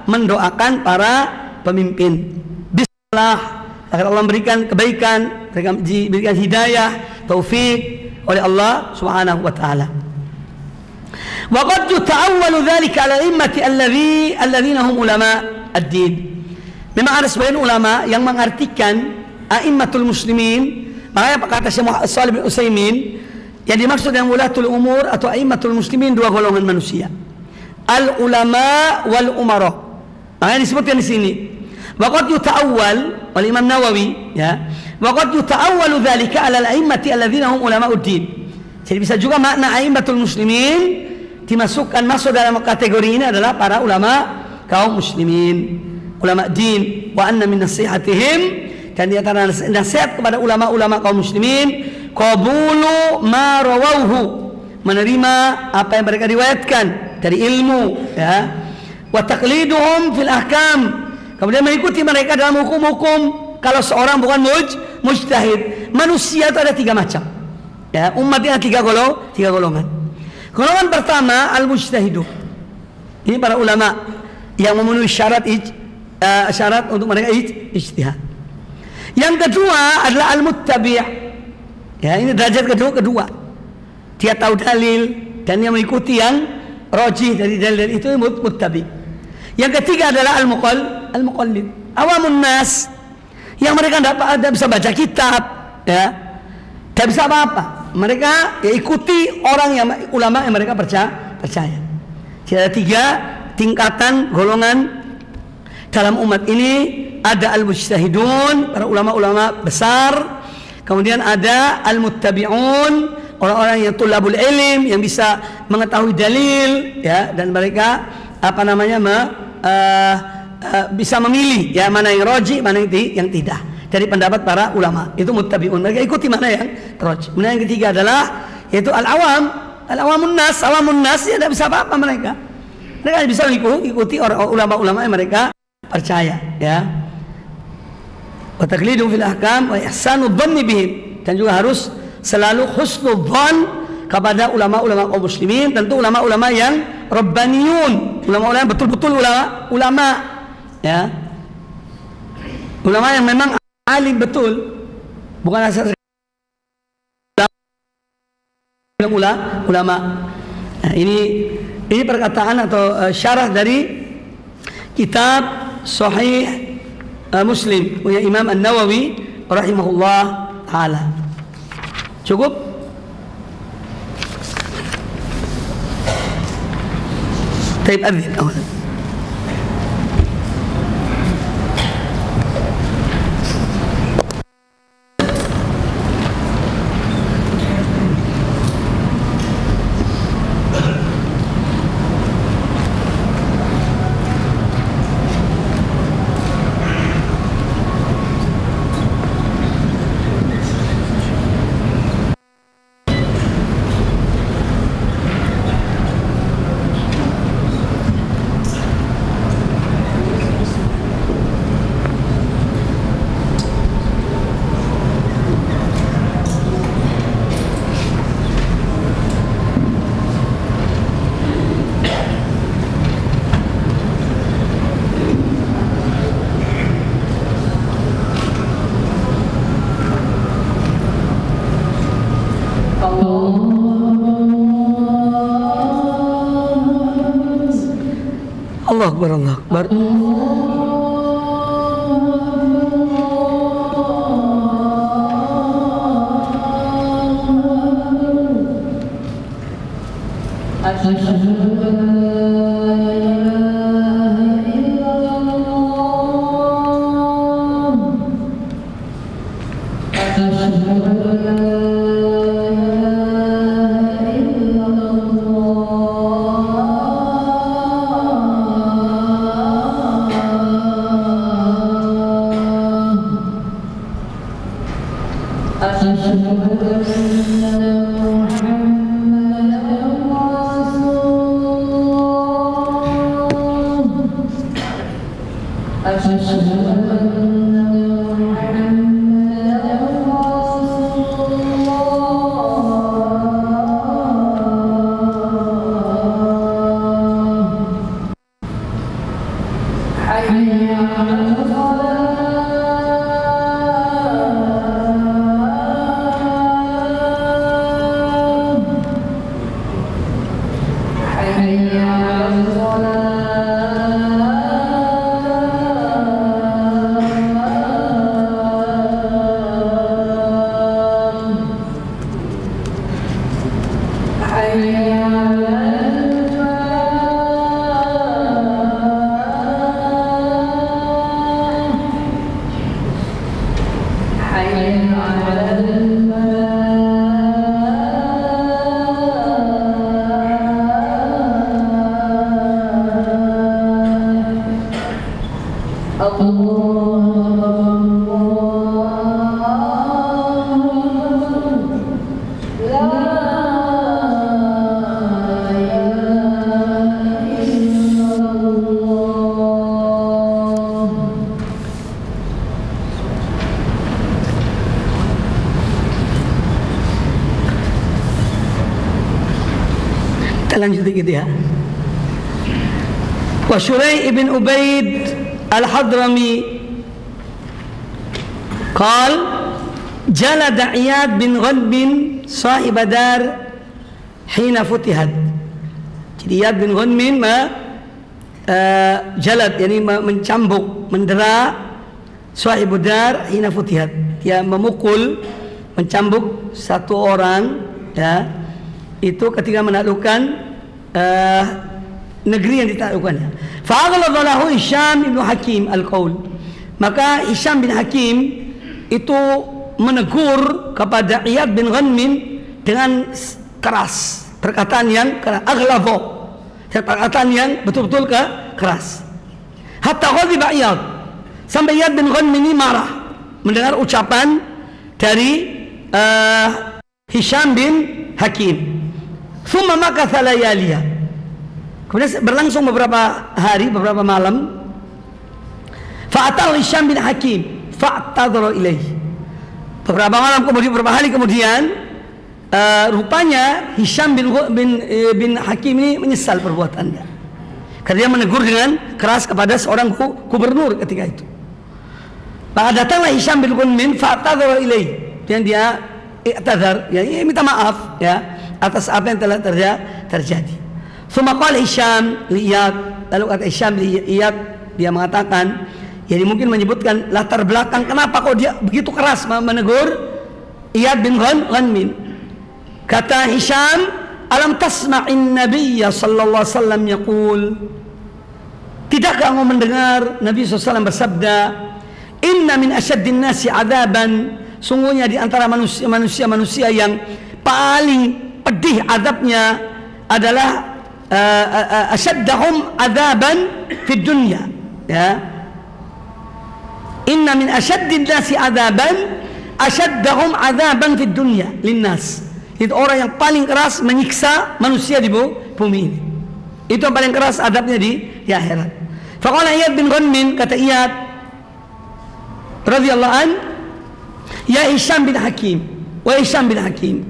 mendoakan para pemimpin bis-shalah, agar Allah memberikan kebaikan, diberikan hidayah, taufik oleh Allah Subhanahu wa taala. Wa qad yuta'awwalu dzalika 'ala al-a'immati alladzina hum ulama ad-din. Memang ada sebagian ulama yang mengartikan a'immatul muslimin, makanya kata Syekh Shalih bin Utsaimin, yang dimaksud dengan ulatul umur atau a'immatul muslimin dua golongan manusia. Al-ulama wal umara. Makanya disebutkan di sini. Waqad yuta'awwal oleh Imam Nawawi, ya. Waqad yuta'awwalu dzalika 'ala al-a'immati alladzina hum ulama'uddin. Jadi bisa juga makna a'immatul muslimin masuk dalam kategori ini adalah para ulama kaum muslimin, ulama din, wa anna min nasihatihim, dan di antara nasihat kepada ulama-ulama kaum muslimin, qabulu ma rawauhu, menerima apa yang mereka riwayatkan dari ilmu, ya. Wa taqliduhum fil ahkam, kemudian mengikuti mereka dalam hukum-hukum. Kalau seorang bukan mujtahid, manusia itu ada tiga macam. Ya, umat ini ada tiga golongan. Golongan pertama al-mujtahidu. Ini para ulama yang memenuhi syarat untuk mereka ijtihad. Yang kedua adalah al-muttabi'. Ya, ini derajat kedua. Dia tahu dalil dan dia mengikuti yang rajih dari dalil itu, muttabi'. Yang ketiga adalah al-muqallid. Awamun nas, yang mereka tidak bisa baca kitab, ya, tidak bisa apa-apa. Mereka ya ikuti ulama yang mereka percaya. Jadi ada tiga tingkatan golongan dalam umat ini. Ada al-mujtahidun, para ulama-ulama besar. Kemudian ada al-muttabi'un, orang-orang yang tulabul ilm, yang bisa mengetahui dalil, ya, dan mereka bisa memilih, ya, mana yang rajih, mana yang tidak, dari pendapat para ulama. Itu muttabi'un, mereka ikuti mana yang rajih. Kemudian yang ketiga adalah yaitu awamun nas, ya, tidak bisa apa-apa mereka bisa mengikuti ulama-ulama yang mereka percaya, ya. Wa taqlidu fil ahkam wa ihsanu dhanni bihim, dan juga harus selalu husnul dhann kepada ulama-ulama kaum muslimin, tentu ulama-ulama yang rabbaniyun, ulama-ulama yang betul-betul ulama, ya, ulama yang memang alim betul, bukan asal ulama. Nah, ini perkataan atau syarah dari kitab Sahih Muslim punya Imam An-Nawawi rahimahullah taala. Cukup? Taib adzin awalan. Allah Akbar, Allah Akbar. Kita lanjut dikit ya. Wa Syurai ibn Ubaid al-Hadrami qal jalada Iyad bin Ghanmin sahib dar hina futihat. Jadi Iyad bin Ghanmin jalad, yani mencambuk, mendera sahib dar hina futihat. Dia memukul, mencambuk satu orang ya, itu ketika menaklukkan negeri yang ditaklukkannya. Fa'aghladahu Hisham bin Hakim al-qaul. Maka Hisham bin Hakim itu menegur kepada Iyad bin Ghanmin dengan keras, perkataan yang keras, aghlabo, perkataan yang betul-betul keras. Hatta ghadiba Iyad, sampai Iyad bin Ghanmin ini marah mendengar ucapan dari Hisham bin Hakim. Thumma makatha layaliya. Kemudian berlangsung beberapa hari, beberapa malam. Fa'atal Hisham bin Hakim fa'tadhara ilaihi. Beberapa malam kemudian, beberapa hari kemudian, rupanya Hisham bin Hakim ini menyesal perbuatannya, karena dia menegur dengan keras kepada seorang gubernur ketika itu. Maka datanglah Hisham bin Ghanmin fa'tadhara ilaihi, dan dia i'tadzar, ya, minta maaf ya atas apa yang telah terjadi. Tsumma qala Hisham li Iyad, lalu kata Hisham li Iyad, dia mengatakan, jadi mungkin menyebutkan latar belakang kenapa kok dia begitu keras menegur Iyad bin Ghanmin. Kata Hisham, alam tasma'in nabiyya sallallahu alaihi wasallam yaqul, tidakkah engkau mendengar Nabi SAW bersabda, inna min asyaddin nasi adaban, sungguhnya di antara manusia yang paling pedih adabnya adalah asyaddahum adaban fid dunya, ya. Inna min asyaddin nasi adaban asyaddahum adaban fid dunya linnas. Itu orang yang paling keras menyiksa manusia di bumi ini. Itu yang paling keras adabnya di akhirat. Faqala Iyad bin Ghanmin, kata Iyad radhiyallahu an, ya Hisham bin Hakim, wa Hisham bin Hakim,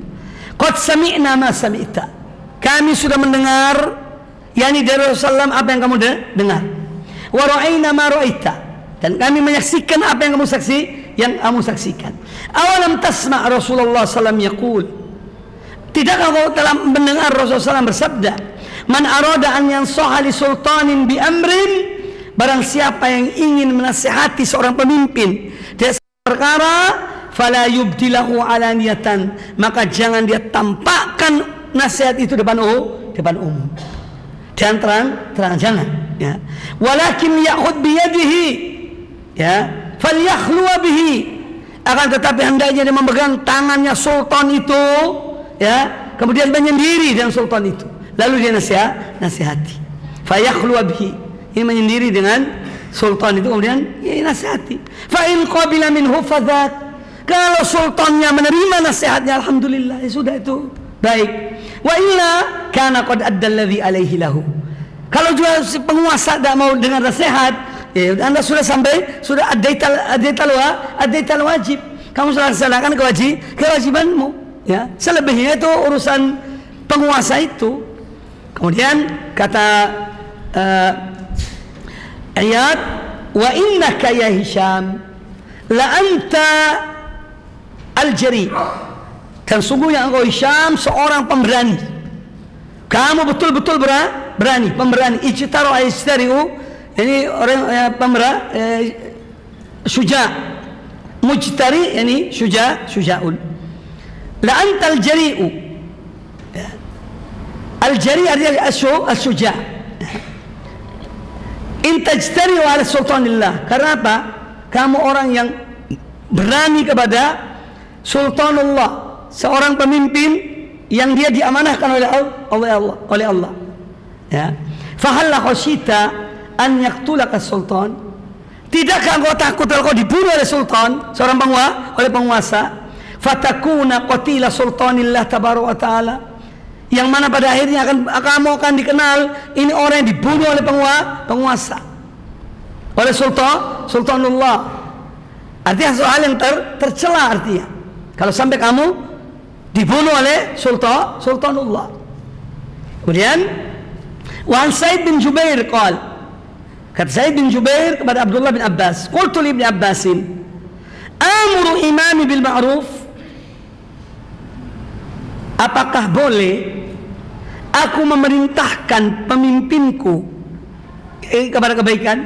qad sami'na ma sami'ta, kami sudah mendengar, yakni dari Rasulullah apa yang kamu dengar, wa ra'ayna ma ra'aita, dan kami menyaksikan apa yang kamu saksikan. Awalam tasma' Rasulullah sallallahu alaihi wasallam yaqul, tidakkah kau telah mendengar Rasulullah SAW bersabda, Man arada an yansaha li sultanin bi amrin, barang siapa yang ingin menasihati seorang pemimpin dari perkara, fala yubdilahu alaniyatan, maka jangan dia tampakkan nasihat itu depan umum. Dan terang jangan, ya. Walakin ya'khud biyadihi, ya, falyakhluwa bihi, akan tetapi hendaknya dia memegang tangannya sultan itu, ya, kemudian menyendiri dengan sultan itu, lalu dia nasihati. Fayakhluwa bihi, ini menyendiri dengan sultan itu, kemudian ya nasihati. Fa in qabila minhu fadzak, kalau sultannya menerima nasihatnya, alhamdulillah, ya sudah, itu baik. Wa illa kana qad adda alladhi alaihi lahu. Kalau juga si penguasa tidak mau dengar nasihat, ya Anda sudah sampai, sudah adaital wajib. Kamu sudah laksanakan kewajibanmu, ya. Selebihnya itu urusan penguasa itu. Kemudian kata ayat, wa innaka ya Hisham la anta al-jari, dan sungguhnya engkau Hisham seorang pemberani. Kamu betul-betul berani, pemberani. Ijtaru aistariu, ini orang syuja. Mujtari ini syuja'un. La anta al-jari'u. Al-jari artinya as-syuja'. In tajtari'u ala sultanillah. Karena apa? Kamu orang yang berani kepada sultanullah, seorang pemimpin yang dia diamanahkan oleh Allah. Ya. Fahalla khashita an yaqtulaka sultan. Tidakkah engkau takut kalau kau dibunuh oleh sultan, seorang penguasa? Fatakuna qatila sultanillah tabaraka wa taala. Yang mana pada akhirnya kamu akan dikenal ini orang yang dibunuh oleh penguasa. Oleh sultanullah. Artinya soal yang tercela artinya. Kalau sampai kamu dibunuh oleh sultanullah. Kemudian Wan Sa'id bin Jubair qala, kata Sa'id bin Jubair kepada Abdullah bin Abbas, qultu li Ibn Abbasin, amuru imami bil ma'ruf, apakah boleh aku memerintahkan pemimpinku kepada kebaikan?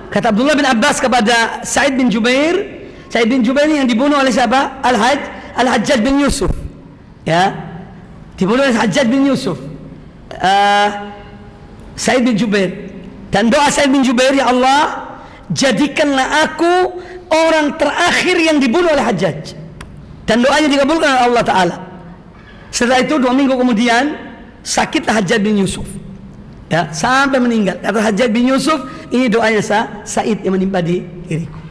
Kata Abdullah bin Abbas kepada Sa'id bin Jubair, Sa'id bin Jubair yang dibunuh oleh siapa? Al-Hajjaj bin Yusuf, ya, dibunuh oleh Hajjaj bin Yusuf. Sa'id bin Jubair, dan doa Sa'id bin Jubair, ya Allah, jadikanlah aku orang terakhir yang dibunuh oleh Hajjaj, dan doanya dikabulkan oleh Allah Ta'ala. Setelah itu 2 minggu kemudian sakitlah Hajjaj bin Yusuf, ya, sampai meninggal. Kata Hajjaj bin Yusuf, ini doanya Sa'id yang menimpa di diriku.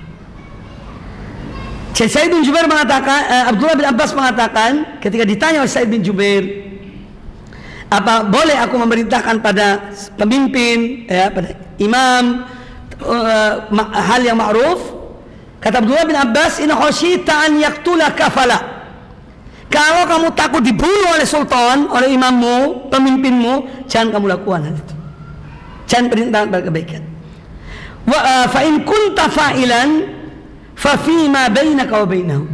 Sa'id bin Jubair mengatakan, Abdullah bin Abbas mengatakan, ketika ditanya oleh Sa'id bin Jubair, apa boleh aku memerintahkan pada pemimpin, ya, pada imam, hal yang ma'ruf? Kata Abdullah bin Abbas, in khasyita an yaqtulaka fala. Kalau kamu takut dibunuh oleh sultan, oleh imammu, pemimpinmu, jangan kamu lakukan hal itu. Jangan perintahkan pada kebaikan. Fa in kunta fa'ilan fa fima bainaka wa bainahu.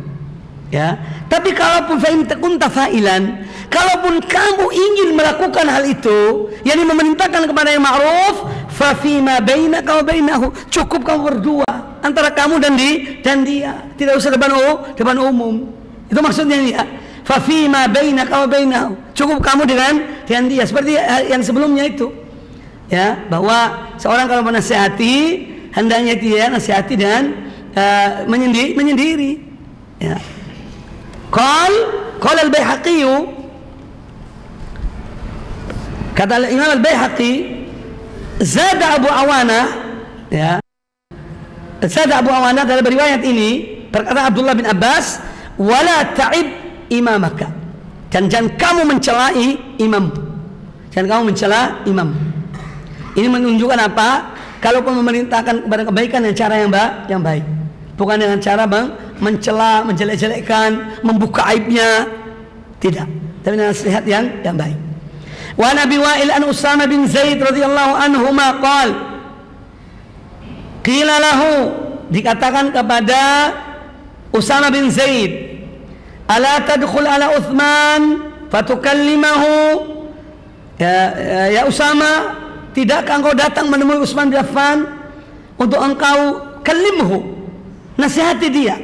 Ya, tapi kalaupun fa in kunta fa'ilan, kalaupun kamu ingin melakukan hal itu, yakni memerintahkan kepada yang ma'ruf, fa fima bainaka wa bainahu, cukup kamu berdua antara kamu dan dia, tidak usah depan umum. Itu maksudnya ya. Fa fima bainaka wa bainahu, cukup kamu dengan dia, seperti yang sebelumnya itu. Ya, bahwa seorang kalau menasihati, hendaknya dia nasihati dan menyendiri. Ya. Qala al-Baihaqi, kata Imam al-Baihaqi, zada Abu Awana, ya, zada Abu Awana dalam riwayat ini berkata Abdullah bin Abbas, wala ta'ib imamaka, dan jangan kamu mencelai imam, jangan kamu mencela imam. Ini menunjukkan apa? Kalaupun memerintahkan kepada kebaikan dengan cara yang baik, bukan dengan cara mencela, menjelek-jelekkan, membuka aibnya, tidak, tapi dengan nasihat yang baik. Wa Nabi Wa'il an Usama bin Zaid radhiyallahu anhu qala, qila lahu, dikatakan kepada Usama bin Zaid, ala tadkhul ala Uthman fatukallimahu ya Usama, tidakkah engkau datang menemui Utsman bin Affan untuk engkau kalimhu, nasihati dia.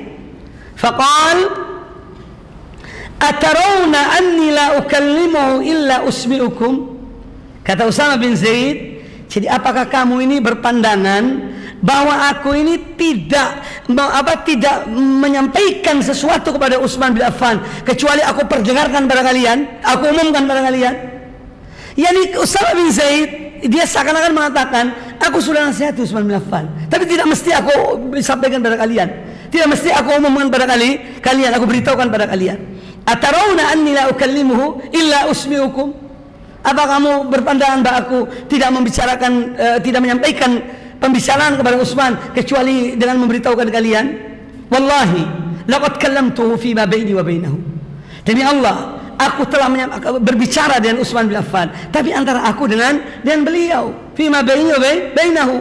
Faqal atarawna anni la ukallimuhu illa usmi'ukum. Kata Usama bin Zaid, jadi apakah kamu ini berpandangan bahwa aku ini tidak menyampaikan sesuatu kepada Utsman bin Affan kecuali aku perdengarkan pada kalian, aku umumkan pada kalian. Yani Usama bin Zaid dia seakan-akan mengatakan aku sudah nasihati Utsman bin Affan, tapi tidak mesti aku sampaikan pada kalian, tidak mesti aku umumkan pada kalian, aku beritahukan pada kalian. Atarawna anni la ukallimuhu illa usmi'ukum. Apa kamu berpandangan bahwa aku tidak membicarakan, tidak menyampaikan pembicaraan kepada Utsman kecuali dengan memberitahukan kalian? Wallahi laqad kallamtuhu fi ma baini wa bainahu. Demi Allah, aku telah berbicara dengan Utsman bin Affan, tapi antara aku dengan beliau, fi ma baini wa bainahu,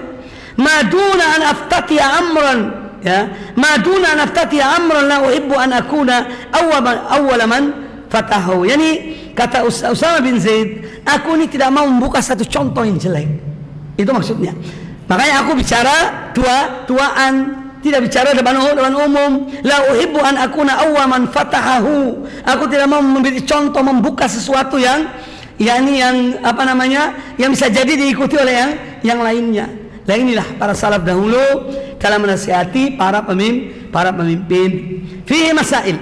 ma duna an aftatiya amran, ya, ma duna an aftatiya amran la uhibbu an akuna awwala man fatahu. Yani kata Usama bin Zaid, aku ini tidak mau membuka satu contoh yang jelek. Itu maksudnya. Makanya aku bicara tuaan, tidak bicara depan umum. La uhibbu an akuna awwal man fatahahu. Aku tidak mau memberi contoh membuka sesuatu yang yang bisa jadi diikuti oleh yang lainnya. Nah inilah para salaf dahulu dalam menasihati para pemimpin. Fihi masail.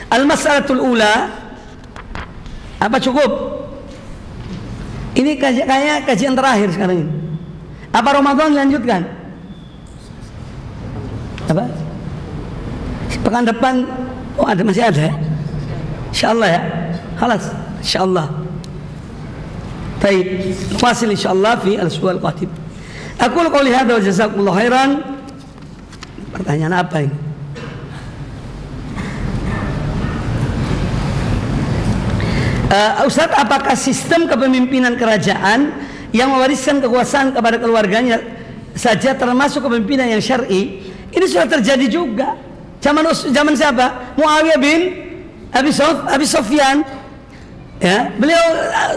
Al-mas'alatul ula. Apa cukup? Ini kayaknya kajian terakhir sekarang ini. Apa Ramadan dilanjutkan? Apa? Pekan depan masih ada ya? Insyaallah ya. Khalas, insyaallah. Baik, wasil insyaallah fi al-usbu' al-qadim. Aku qouli hadza wa jazakumullahu khairan. Pertanyaan apa ini? Ustaz, apakah sistem kepemimpinan kerajaan yang mewariskan kekuasaan kepada keluarganya saja termasuk kepemimpinan yang syar'i? Ini sudah terjadi juga. Zaman siapa? Muawiyah bin Abi Sufyan. Ya, beliau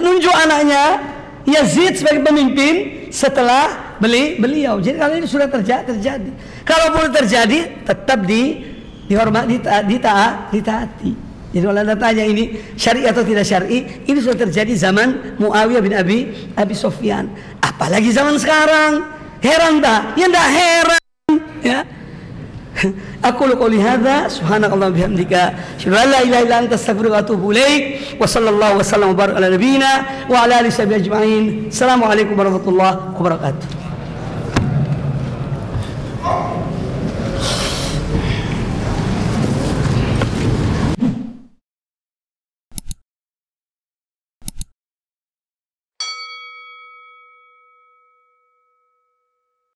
nunjuk anaknya Yazid sebagai pemimpin setelah beliau. Jadi kalau ini sudah terjadi. Kalau boleh terjadi, tetap dihormati, ditaati. Jadi kalau anda tanya ini syar'i atau tidak syar'i, ini sudah terjadi zaman Muawiyah bin Abi Sufyan. Apalagi zaman sekarang, heran tak? Ya tidak heran. Ya. Aku qouli hadza, subhanakallah bihamdika, asyhadu an la ilaha illa anta, astaghfiruka wa atubu ilaik. Wa sallallahu wasallam wa baraka ala nabiyyina wa ala alihi ajma'in. Assalamualaikum warahmatullahi wabarakatuh.